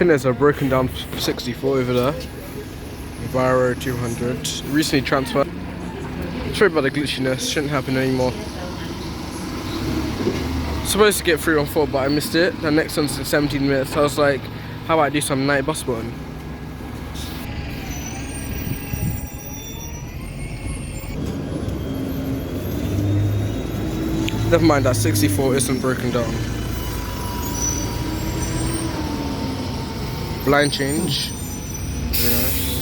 think there's a broken down 64 over there. Viro 200. Recently transferred. Sorry about the glitchiness, shouldn't happen anymore. Supposed to get 314, but I missed it. The next one's in 17 minutes. I was like, how about I do some night bus button? Never mind, that 64 isn't broken down. Blind change. Very nice.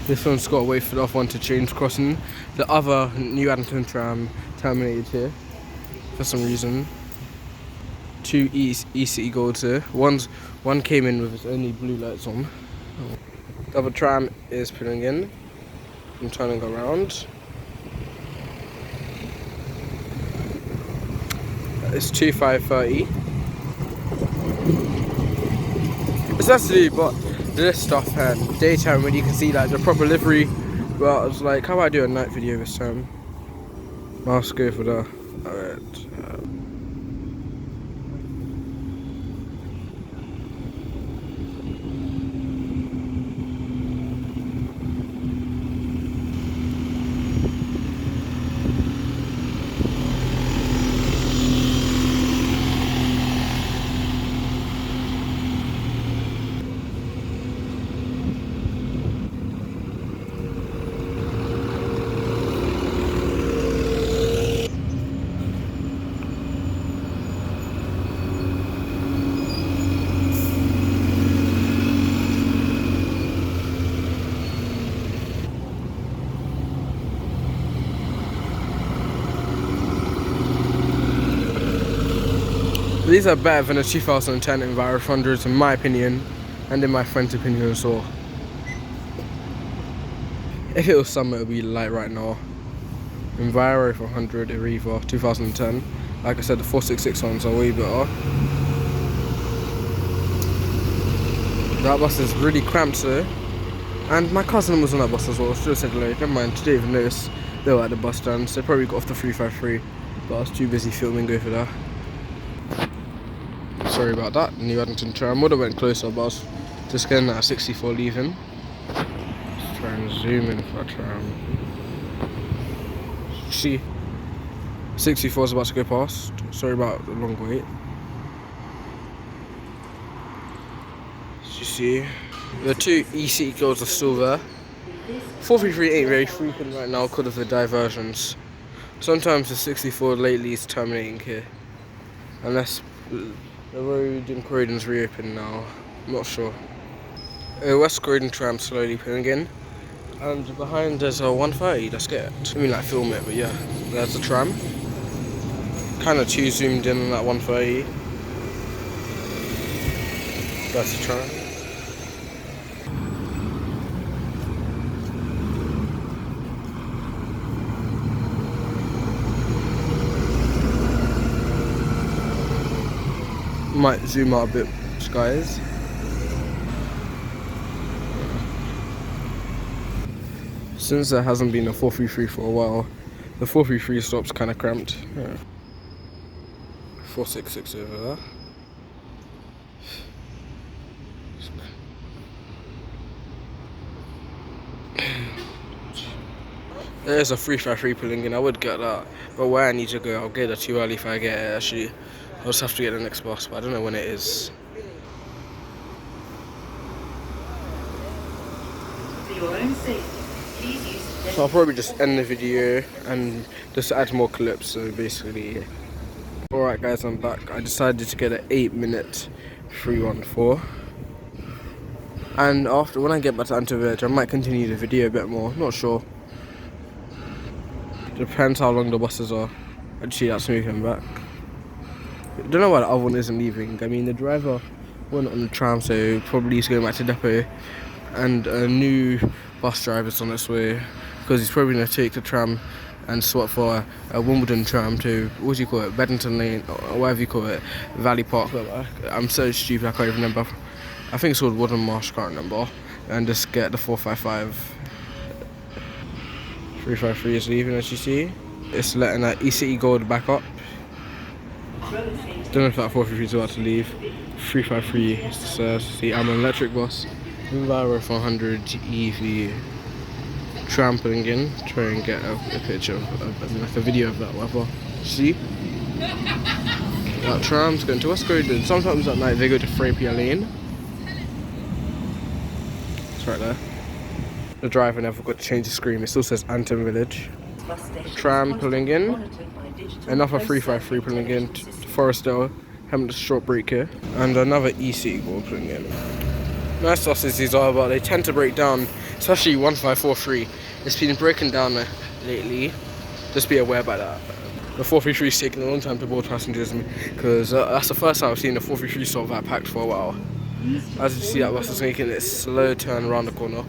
This one's got to wait for the other one to change crossing. The other new Addington tram terminated here for some reason. Two E-City Golds here. One came in with its only blue lights on. The other tram is pulling in. I'm turning around. It's 2530. It's nice to do, but this stuff and daytime when you can see like the proper livery. But I was like, how about I do a night video this time? Let's go for the alright. These are better than the 2010 Enviro 100s in my opinion, and in my friend's opinion as well. If it was summer, it would be light right now. Enviro 100 Arriva 2010. Like I said, the 466 ones are way better. That bus is really cramped though. And my cousin was on that bus as well. Still said hello. Never mind, didn't even notice they were at the bus stand. So they probably got off the 353, but I was too busy filming over there. Sorry about that. New Addington tram. Would have went closer, but I was just getting that 64 leaving. Let's try and zoom in for a tram. See, 64 is about to go past. Sorry about the long wait. As you see, the two E-City Golds are still there. 433 ain't very frequent right now because of the diversions. Sometimes the 64 lately is terminating here. Unless the road in Croydon's reopened now. I'm not sure. West Croydon tram slowly pulling in. And behind there's a 130, that's good. I mean like film it, but yeah. There's the tram. Kinda too zoomed in on that 130. That's the tram. Might zoom out a bit, guys. Since there hasn't been a 433 for a while, the 433 stop's kind of cramped. Yeah. 466 over there. There's a 353 pulling in, I would get that. But where I need to go, I'll get it too early if I get it actually. I'll just have to get the next bus, but I don't know when it is. For your own safety, please use the So I'll probably just end the video and just add more clips, so basically. Alright guys, I'm back. I decided to get an 8-minute 314. And after, when I get back to Interchange, I might continue the video a bit more, not sure. Depends how long the buses are. Actually, that's moving back. I don't know why the other one isn't leaving. I mean, the driver went on the tram, so probably he's going back to depot. And a new bus driver's on its way, because he's probably going to take the tram and swap for a Wimbledon tram to, what do you call it, Addington Lane, or whatever you call it, Valley Park. I'm so stupid, I can't even remember. I think it's called Wooden Marsh, can't remember. And just get the 455. 353 is leaving, as you see. It's letting that e-city Gold back up. Don't know if that 453 is about to leave. 353 is the see, I'm an electric bus. Enviro 400 EV. Trampling in, try and get a picture of like a video of that, whatever. See? That tram's going to West Croydon. Sometimes at night they go to Frapier Lane. It's right there. The driver never got to change the screen, it still says Addington Village. Tram pulling in. Another 353 pulling in to Forestdale, having a short break here. And another e-city Gold pulling in. Nice buses these are, but they tend to break down, especially 1543. It's been broken down lately. Just be aware about that. The 433 is taking a long time to board passengers, because that's the first time I've seen the 433 sort of that packed for a while. As you see, that bus is making its slow turn around the corner.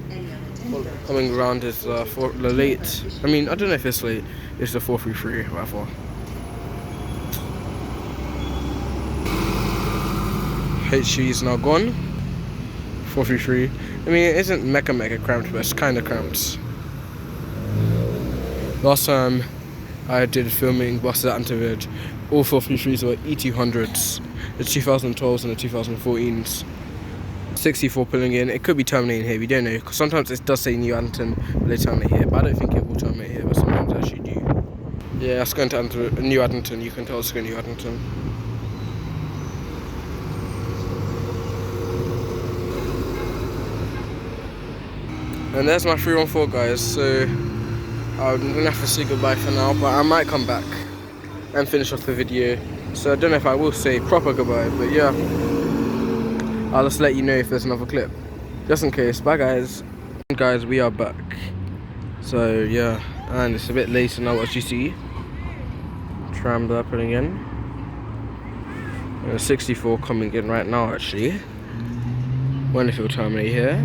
Coming around is the late. I mean, I don't know if it's late. It's the 433, whatever. HG is now gone. 433. I mean, it isn't mega cramped, but it's kind of cramped. Last time I did filming buses at Interchange, all 433s were E200s, the 2012s and the 2014s. 64 pulling in. It could be terminating here, we don't know, because sometimes it does say New Addington, but they terminate here, but I don't think it will terminate here, but sometimes it actually do. Yeah, it's going to New Addington, you can tell it's going to New Addington. And there's my 314 guys, so I'm going to have to say goodbye for now, but I might come back and finish off the video. So I don't know if I will say proper goodbye, but yeah. I'll just let you know if there's another clip, just in case. Bye guys. Guys, we are back. So yeah, and it's a bit later now, as you see. Tram there putting in. And a 64 coming in right now actually. Wonder if it will terminate here.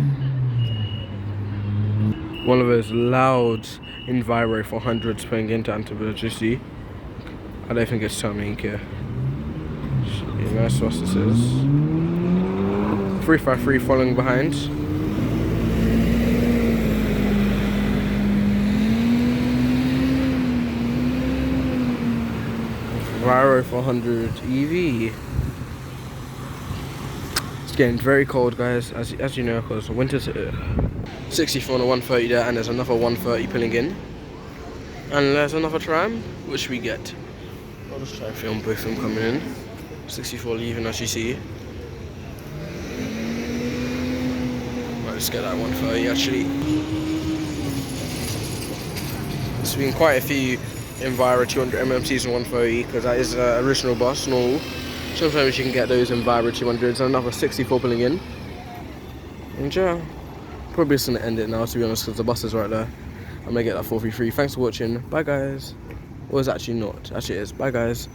One of those loud Enviro 400s putting into Interchange, you see. I don't think it's terminating here. Yeah, nice what this is. 353 following behind. Enviro 400 EV. It's getting very cold guys, as you know, because winter's here. 64 and a 130 there, and there's another 130 pulling in. And there's another tram, which we get. I'll just try and film both of them coming in. 64 leaving, as you see. Might just get that 130 actually. There's been quite a few Enviro 200 MMCs and 130, because that is an original bus, normal. Sometimes you can get those Enviro 200s, and another 64 pulling in. And yeah. Probably just gonna end it now, to be honest, because the bus is right there. I'm gonna get that 433. Thanks for watching. Bye guys. Or is it actually not? Actually it is. Bye guys.